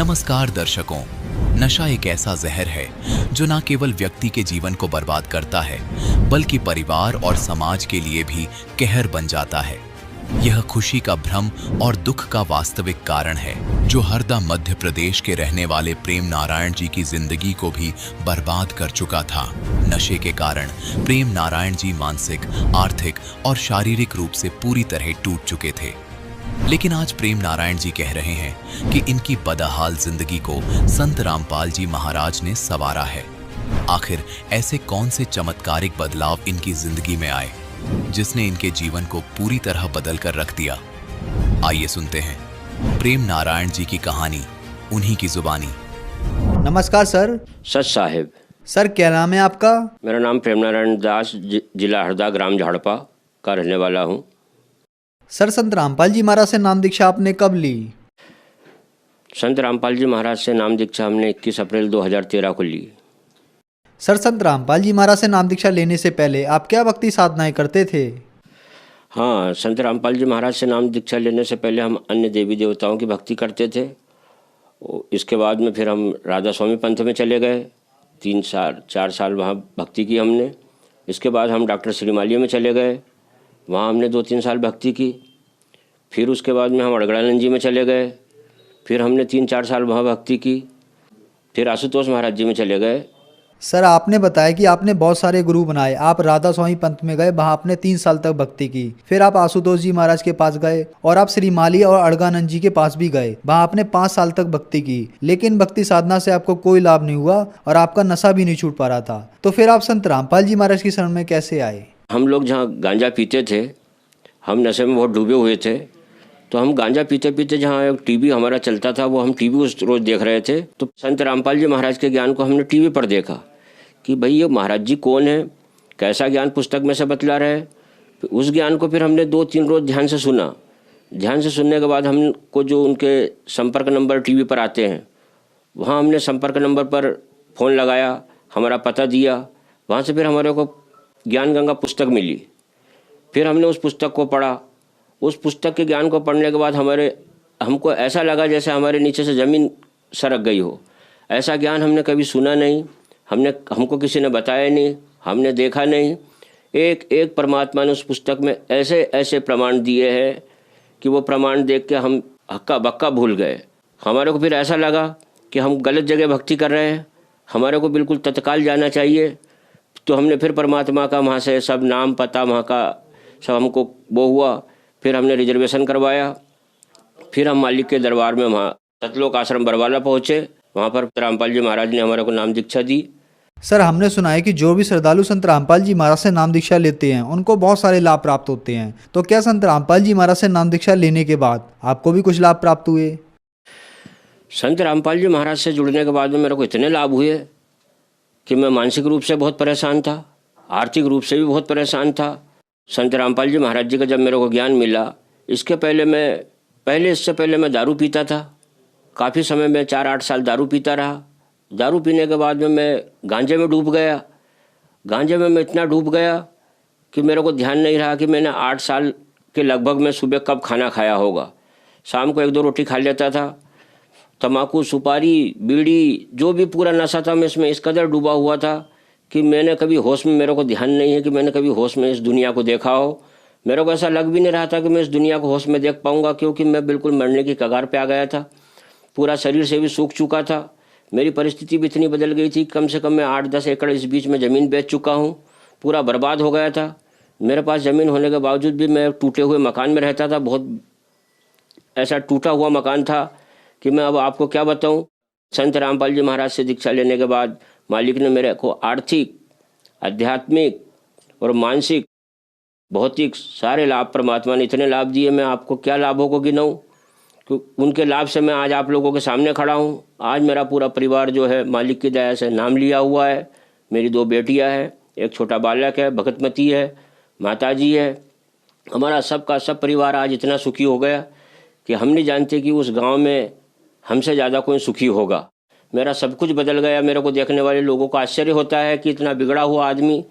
नमस्कार दर्शकों, नशा एक ऐसा जहर है जो न केवल व्यक्ति के जीवन को बर्बाद करता है बल्कि परिवार और समाज के लिए भी कहर बन जाता है। यह खुशी का भ्रम और दुख का वास्तविक कारण है जो हरदा मध्य प्रदेश के रहने वाले प्रेम नारायण जी की जिंदगी को भी बर्बाद कर चुका था। नशे के कारण प्रेम नारायण जी मानसिक, आर्थिक और शारीरिक रूप से पूरी तरह टूट चुके थे। लेकिन आज प्रेम नारायण जी कह रहे हैं कि इनकी बदहाल जिंदगी को संत रामपाल जी महाराज ने संवारा है। आखिर ऐसे कौन से चमत्कारिक बदलाव इनकी जिंदगी में आए जिसने इनके जीवन को पूरी तरह बदल कर रख दिया। आइए सुनते हैं प्रेम नारायण जी की कहानी उन्हीं की जुबानी। नमस्कार सर। सच साहेब। सर क्या नाम है आपका? मेरा नाम प्रेम नारायण दास, जिला हरदा, ग्राम झाड़पा का रहने वाला हूँ। सर संत रामपाल जी महाराज से नाम दीक्षा आपने कब ली? संत रामपाल जी महाराज से नाम दीक्षा हमने 21 अप्रैल 2013 को ली। सर संत रामपाल जी महाराज से नाम दीक्षा लेने से पहले आप क्या भक्ति साधनाएं करते थे? हाँ, संत रामपाल जी महाराज से नाम दीक्षा लेने से पहले हम अन्य देवी देवताओं की भक्ति करते थे। इसके बाद में फिर हम राधा स्वामी पंथ में चले गए। 4 साल वहाँ भक्ति की हमने। इसके बाद हम डॉक्टर श्रीमालिया में चले गए, वहाँ हमने 2-3 साल भक्ति की। फिर उसके बाद में हम अड़गड़ानंद जी में चले गए, फिर हमने 3-4 साल वहाँ भक्ति की। फिर आशुतोष महाराज जी में चले गए। सर आपने बताया कि आपने बहुत सारे गुरु बनाए। आप राधा स्वामी पंथ में गए, वहाँ आपने 3 साल तक भक्ति की। फिर आप आशुतोष जी महाराज के पास गए और आप श्रीमालिया और अड़गानंद जी के पास भी गए, वहाँ आपने 5 साल तक भक्ति की। लेकिन भक्ति साधना से आपको कोई लाभ नहीं हुआ और आपका नशा भी नहीं छूट पा रहा था। तो फिर आप संत रामपाल जी महाराज की शरण में कैसे आए? हम लोग जहाँ गांजा पीते थे, हम नशे में बहुत डूबे हुए थे, तो हम गांजा पीते पीते जहाँ एक टीवी हमारा चलता था, वो हम टीवी उस रोज़ देख रहे थे। तो संत रामपाल जी महाराज के ज्ञान को हमने टीवी पर देखा कि भाई ये महाराज जी कौन है, कैसा ज्ञान पुस्तक में से बतला रहे। उस ज्ञान को फिर हमने 2-3 रोज़ ध्यान से सुना। ध्यान से सुनने के बाद हमको जो उनके संपर्क नंबर टीवी पर आते हैं, वहाँ हमने संपर्क नंबर पर फ़ोन लगाया, हमारा पता दिया। वहाँ से फिर हमारे को ज्ञान गंगा पुस्तक मिली। फिर हमने उस पुस्तक को पढ़ा। उस पुस्तक के ज्ञान को पढ़ने के बाद हमको ऐसा लगा जैसे हमारे नीचे से ज़मीन सरक गई हो। ऐसा ज्ञान हमने कभी सुना नहीं, हमको किसी ने बताया नहीं, हमने देखा नहीं। एक एक परमात्मा ने उस पुस्तक में ऐसे ऐसे प्रमाण दिए हैं कि वो प्रमाण देख के हम हक्का बक्का भूल गए। हमारे को फिर ऐसा लगा कि हम गलत जगह भक्ति कर रहे हैं, हमारे को बिल्कुल तत्काल जाना चाहिए। तो हमने फिर परमात्मा का वहाँ से सब नाम पता वहाँ का सब हमको वो हुआ। फिर हमने रिजर्वेशन करवाया। फिर हम मालिक के दरबार में वहाँ सतलोक आश्रम बरवाला पहुँचे। वहाँ पर रामपाल जी महाराज ने हमारे को नाम दीक्षा दी। सर हमने सुना है कि जो भी श्रद्धालु संत रामपाल जी महाराज से नाम दीक्षा लेते हैं उनको बहुत सारे लाभ प्राप्त होते हैं। तो क्या संत रामपाल जी महाराज से नाम दीक्षा लेने के बाद आपको भी कुछ लाभ प्राप्त हुए? संत रामपाल जी महाराज से जुड़ने के बाद में मेरे को इतने लाभ हुए कि मैं मानसिक रूप से बहुत परेशान था, आर्थिक रूप से भी बहुत परेशान था। संत रामपाल जी महाराज जी का जब मेरे को ज्ञान मिला, इससे पहले मैं दारू पीता था। काफ़ी समय में 4-8 साल दारू पीता रहा। दारू पीने के बाद में मैं गांजे में डूब गया। गांजे में मैं इतना डूब गया कि मेरे को ध्यान नहीं रहा कि मैंने 8 साल के लगभग में सुबह कब खाना खाया होगा। शाम को 1-2 रोटी खा लेता था। तम्बाकू, सुपारी, बीड़ी, जो भी पूरा नशा था मैं इसमें इस कदर डूबा हुआ था कि मैंने कभी होश में, मेरे को ध्यान नहीं है कि मैंने कभी होश में इस दुनिया को देखा हो। मेरे को ऐसा लग भी नहीं रहा था कि मैं इस दुनिया को होश में देख पाऊंगा, क्योंकि मैं बिल्कुल मरने की कगार पे आ गया था। पूरा शरीर से भी सूख चुका था। मेरी परिस्थिति भी इतनी बदल गई थी, कम से कम मैं 8-10 एकड़ इस बीच में ज़मीन बेच चुका हूँ। पूरा बर्बाद हो गया था। मेरे पास ज़मीन होने के बावजूद भी मैं टूटे हुए मकान में रहता था। बहुत ऐसा टूटा हुआ मकान था कि मैं अब आपको क्या बताऊं। संत रामपाल जी महाराज से दीक्षा लेने के बाद मालिक ने मेरे को आर्थिक, आध्यात्मिक और मानसिक, भौतिक सारे लाभ, परमात्मा ने इतने लाभ दिए, मैं आपको क्या लाभों को गिनाऊं। उनके लाभ से मैं आज आप लोगों के सामने खड़ा हूं। आज मेरा पूरा परिवार जो है मालिक की दया से नाम लिया हुआ है। मेरी 2 बेटियां हैं, एक छोटा बालक है, भगतमती है, माताजी है। हमारा सबका सब परिवार आज इतना सुखी हो गया कि हम नहीं जानते कि उस गाँव में हमसे ज़्यादा कोई सुखी होगा। मेरा सब कुछ बदल गया। मेरे को देखने वाले लोगों को आश्चर्य होता है कि इतना बिगड़ा हुआ आदमी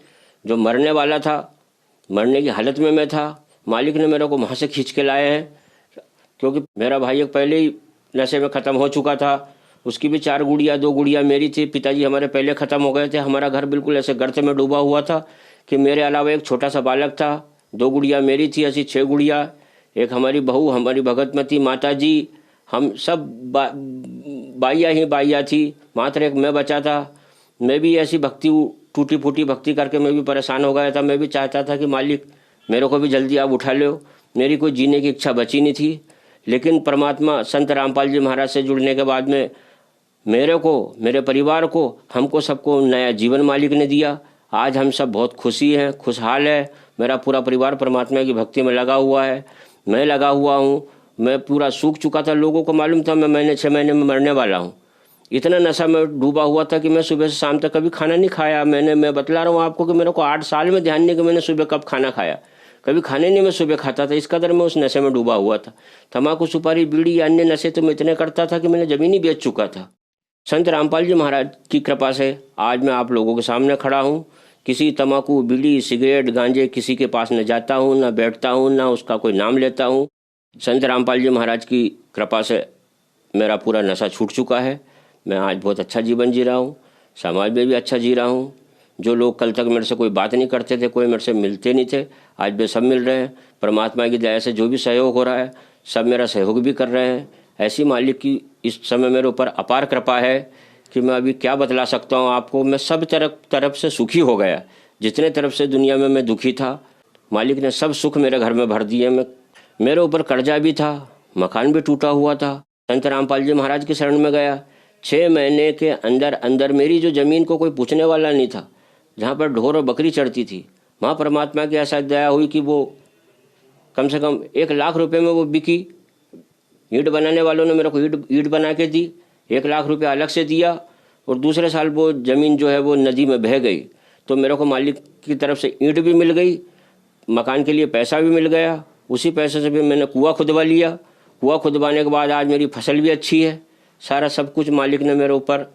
जो मरने वाला था, मरने की हालत में मैं था, मालिक ने मेरे को वहाँ से खींच के लाए हैं। क्योंकि मेरा भाई एक पहले ही नशे में ख़त्म हो चुका था, उसकी भी 4 गुड़िया, 2 गुड़िया मेरी थी। पिताजी हमारे पहले ख़त्म हो गए थे। हमारा घर बिल्कुल ऐसे गर्त में डूबा हुआ था कि मेरे अलावा एक छोटा सा बालक था। 2 गुड़िया मेरी थी, ऐसी 6 गुड़िया। एक हमारी बहू, हमारी भगतमती माता जी, हम सब बाइया ही बाइया थी। मात्र एक मैं बचा था। मैं भी ऐसी भक्ति, टूटी फूटी भक्ति करके मैं भी परेशान हो गया था। मैं भी चाहता था कि मालिक मेरे को भी जल्दी आप उठा लो। मेरी कोई जीने की इच्छा बची नहीं थी। लेकिन परमात्मा संत रामपाल जी महाराज से जुड़ने के बाद में मेरे को, मेरे परिवार को, हमको सबको नया जीवन मालिक ने दिया। आज हम सब बहुत खुशी हैं, खुशहाल है। मेरा पूरा परिवार परमात्मा की भक्ति में लगा हुआ है। मैं लगा हुआ हूँ। मैं पूरा सूख चुका था। लोगों को मालूम था मैं 6 महीने में मरने वाला हूँ। इतना नशा में डूबा हुआ था कि मैं सुबह से शाम तक कभी खाना नहीं खाया। मैं बतला रहा हूँ आपको कि मेरे को 8 साल में ध्यान नहीं कि मैंने सुबह कब खाना खाया। कभी खाने नहीं मैं सुबह खाता था। इस कदर मैं उस नशे में डूबा हुआ था। तम्बाकू, सुपारी, बीड़ी, अन्य नशे तो मैं इतने करता था कि मैंने ज़मीन ही बेच चुका था। संत रामपाल जी महाराज की कृपा से आज मैं आप लोगों के सामने खड़ा हूँ। किसी तम्बाकू, बीड़ी, सिगरेट, गांजे किसी के पास न जाता हूँ, न बैठता हूँ, न उसका कोई नाम लेता हूँ। संत रामपाल जी महाराज की कृपा से मेरा पूरा नशा छूट चुका है। मैं आज बहुत अच्छा जीवन जी रहा हूँ। समाज में भी अच्छा जी रहा हूँ। जो लोग कल तक मेरे से कोई बात नहीं करते थे, कोई मेरे से मिलते नहीं थे, आज वे सब मिल रहे हैं। परमात्मा की दया से जो भी सहयोग हो रहा है, सब मेरा सहयोग भी कर रहे हैं। ऐसी मालिक की इस समय मेरे ऊपर अपार कृपा है कि मैं अभी क्या बतला सकता हूँ आपको। मैं सब तरफ से सुखी हो गया। जितने तरफ से दुनिया में मैं दुखी था, मालिक ने सब सुख मेरे घर में भर दिए। मेरे ऊपर कर्जा भी था, मकान भी टूटा हुआ था। संत रामपाल जी महाराज की शरण में गया। 6 महीने के अंदर अंदर मेरी जो ज़मीन को कोई पूछने वाला नहीं था, जहाँ पर ढोर और बकरी चढ़ती थी, वहाँ परमात्मा की ऐसा दया हुई कि वो कम से कम 1 लाख रुपए में वो बिकी। ईंट बनाने वालों ने मेरे को ईंट बना के दी। 1 लाख रुपए अलग से दिया। और दूसरे साल वो ज़मीन जो है वो नदी में बह गई। तो मेरे को मालिक की तरफ से ईंट भी मिल गई, मकान के लिए पैसा भी मिल गया। उसी पैसे से भी मैंने कुआं खुदवा लिया। कुआं खुदवाने के बाद आज मेरी फसल भी अच्छी है। सारा सब कुछ मालिक ने मेरे ऊपर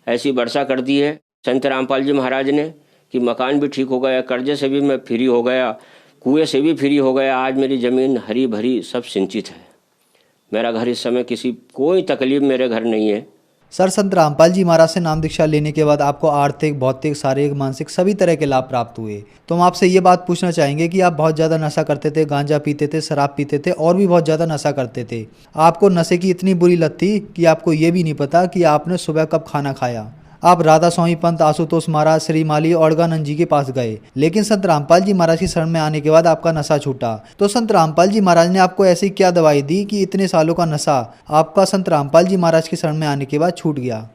ऐसी वर्षा कर दी है संत रामपाल जी महाराज ने कि मकान भी ठीक हो गया, कर्जे से भी मैं फ्री हो गया, कुएं से भी फ्री हो गया। आज मेरी ज़मीन हरी भरी सब सिंचित है। मेरा घर इस समय कोई तकलीफ मेरे घर नहीं है। सर, संत रामपाल जी महाराज से नाम दीक्षा लेने के बाद आपको आर्थिक, भौतिक, शारीरिक, मानसिक सभी तरह के लाभ प्राप्त हुए। तो हम आपसे ये बात पूछना चाहेंगे कि आप बहुत ज़्यादा नशा करते थे, गांजा पीते थे, शराब पीते थे और भी बहुत ज़्यादा नशा करते थे। आपको नशे की इतनी बुरी लत थी कि आपको ये भी नहीं पता कि आपने सुबह कब खाना खाया। आप राधा स्वामी पंत, आशुतोष महाराज, श्री माली और अड़गानंद जी के पास गए, लेकिन संत रामपाल जी महाराज की शरण में आने के बाद आपका नशा छूटा। तो संत रामपाल जी महाराज ने आपको ऐसी क्या दवाई दी कि इतने सालों का नशा आपका संत रामपाल जी महाराज की शरण में आने के बाद छूट गया?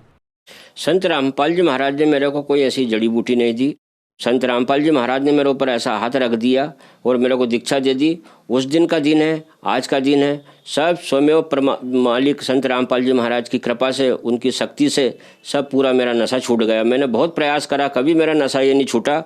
संत रामपाल जी महाराज ने मेरे को कोई ऐसी जड़ी बूटी नहीं दी। संत रामपाल जी महाराज ने मेरे ऊपर ऐसा हाथ रख दिया और मेरे को दीक्षा दे दी। उस दिन का दिन है, आज का दिन है, सब स्वयं मालिक संत रामपाल जी महाराज की कृपा से, उनकी शक्ति से सब पूरा मेरा नशा छूट गया। मैंने बहुत प्रयास करा, कभी मेरा नशा ये नहीं छूटा,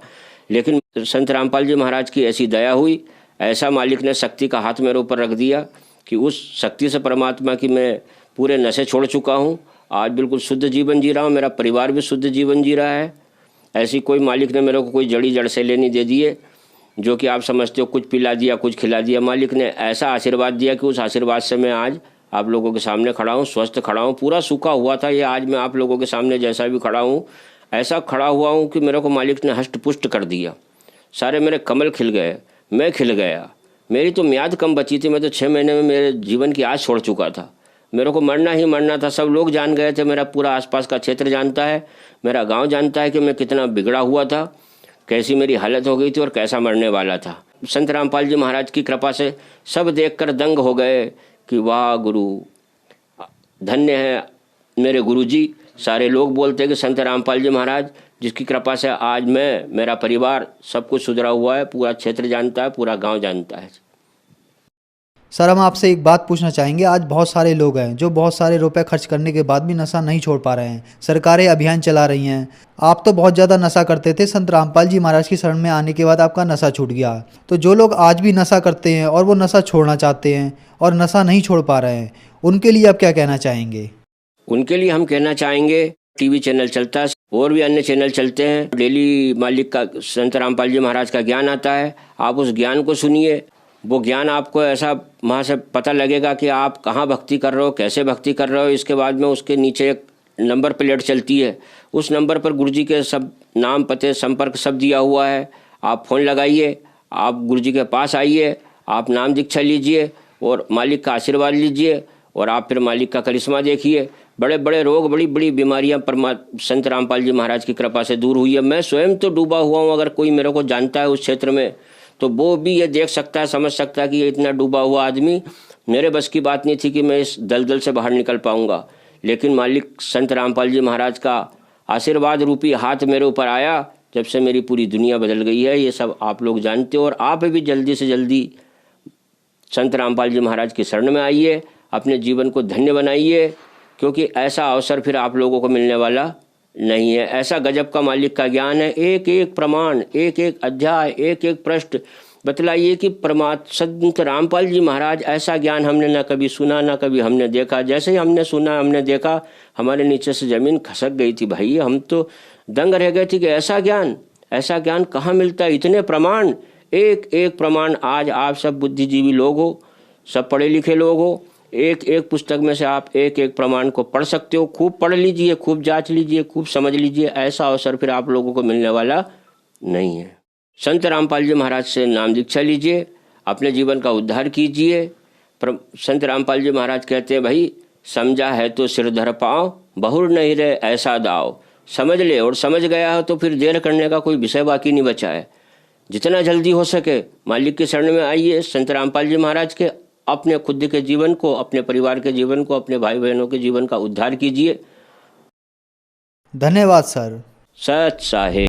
लेकिन संत रामपाल जी महाराज की ऐसी दया हुई, ऐसा मालिक ने शक्ति का हाथ मेरे ऊपर रख दिया कि उस शक्ति से परमात्मा की मैं पूरे नशे छोड़ चुका हूँ। आज बिल्कुल शुद्ध जीवन जी रहा हूँ। मेरा परिवार भी शुद्ध जीवन जी रहा है। ऐसी कोई मालिक ने मेरे को कोई जड़ से लेनी दे दिए जो कि आप समझते हो कुछ पिला दिया, कुछ खिला दिया। मालिक ने ऐसा आशीर्वाद दिया कि उस आशीर्वाद से मैं आज आप लोगों के सामने खड़ा हूँ, स्वस्थ खड़ा हूँ। पूरा सूखा हुआ था ये, आज मैं आप लोगों के सामने जैसा भी खड़ा हूँ, ऐसा खड़ा हुआ हूँ कि मेरे को मालिक ने हष्ट पुष्ट कर दिया। सारे मेरे कमल खिल गए, मैं खिल गया। मेरी तो म्याद कम बची थी। मैं तो 6 महीने में मेरे जीवन की आस छोड़ चुका था। मेरे को मरना ही मरना था। सब लोग जान गए थे, मेरा पूरा आसपास का क्षेत्र जानता है, मेरा गांव जानता है कि मैं कितना बिगड़ा हुआ था, कैसी मेरी हालत हो गई थी और कैसा मरने वाला था। संत रामपाल जी महाराज की कृपा से सब देखकर दंग हो गए कि वाह गुरु, धन्य है मेरे गुरु जी। सारे लोग बोलते हैं कि संत रामपाल जी महाराज जिसकी कृपा से आज मैं, मेरा परिवार सब कुछ सुधरा हुआ है, पूरा क्षेत्र जानता है, पूरा गाँव जानता है। सर, हम आपसे एक बात पूछना चाहेंगे। आज बहुत सारे लोग हैं जो बहुत सारे रुपए खर्च करने के बाद भी नशा नहीं छोड़ पा रहे हैं। सरकारें अभियान चला रही हैं। आप तो बहुत ज़्यादा नशा करते थे, संत रामपाल जी महाराज की शरण में आने के बाद आपका नशा छूट गया। तो जो लोग आज भी नशा करते हैं और वो नशा छोड़ना चाहते हैं और नशा नहीं छोड़ पा रहे हैं, उनके लिए आप क्या कहना चाहेंगे? उनके लिए हम कहना चाहेंगे, टीवी चैनल चलता है और भी अन्य चैनल चलते हैं, डेली मालिक का, संत रामपाल जी महाराज का ज्ञान आता है। आप उस ज्ञान को सुनिए। वो ज्ञान आपको ऐसा वहाँ से पता लगेगा कि आप कहाँ भक्ति कर रहे हो, कैसे भक्ति कर रहे हो। इसके बाद में उसके नीचे एक नंबर प्लेट चलती है, उस नंबर पर गुरुजी के सब नाम, पते, संपर्क सब दिया हुआ है। आप फ़ोन लगाइए, आप गुरुजी के पास आइए, आप नाम दीक्षा लीजिए और मालिक का आशीर्वाद लीजिए और आप फिर मालिक का करिश्मा देखिए। बड़े बड़े रोग, बड़ी बड़ी बीमारियां संत रामपाल जी महाराज की कृपा से दूर हुई है। मैं स्वयं तो डूबा हुआ हूँ, अगर कोई मेरे को जानता है उस क्षेत्र में तो वो भी ये देख सकता है, समझ सकता है कि ये इतना डूबा हुआ आदमी, मेरे बस की बात नहीं थी कि मैं इस दलदल से बाहर निकल पाऊंगा। लेकिन मालिक संत रामपाल जी महाराज का आशीर्वाद रूपी हाथ मेरे ऊपर आया, जब से मेरी पूरी दुनिया बदल गई है। ये सब आप लोग जानते हो और आप भी जल्दी से जल्दी संत रामपाल जी महाराज की शरण में आइए, अपने जीवन को धन्य बनाइए, क्योंकि ऐसा अवसर फिर आप लोगों को मिलने वाला नहीं है। ऐसा गजब का मालिक का ज्ञान है, एक एक प्रमाण, एक एक अध्याय, एक एक पृष्ठ बतलाइए कि संत रामपाल जी महाराज ऐसा ज्ञान हमने ना कभी सुना, ना कभी हमने देखा। जैसे ही हमने सुना, हमने देखा, हमारे नीचे से ज़मीन खसक गई थी भाई। हम तो दंग रह गए थे कि ऐसा ज्ञान कहाँ मिलता है, इतने प्रमाण, एक एक प्रमाण। आज आप सब बुद्धिजीवी लोग हो, सब पढ़े लिखे लोग हो, एक एक पुस्तक में से आप एक एक प्रमाण को पढ़ सकते हो। खूब पढ़ लीजिए, खूब जांच लीजिए, खूब समझ लीजिए। ऐसा अवसर फिर आप लोगों को मिलने वाला नहीं है। संत रामपाल जी महाराज से नाम दीक्षा लीजिए, अपने जीवन का उद्धार कीजिए। संत रामपाल जी महाराज कहते हैं, भाई समझा है तो सिर धर पाओ, बहुर नहीं रहे ऐसा दाव। समझ ले और समझ गया हो तो फिर देर करने का कोई विषय बाकी नहीं बचा है। जितना जल्दी हो सके मालिक के शरण में आइए, संत रामपाल जी महाराज के, अपने खुद के जीवन को, अपने परिवार के जीवन को, अपने भाई बहनों के जीवन का उद्धार कीजिए। धन्यवाद सर। सत साहेब।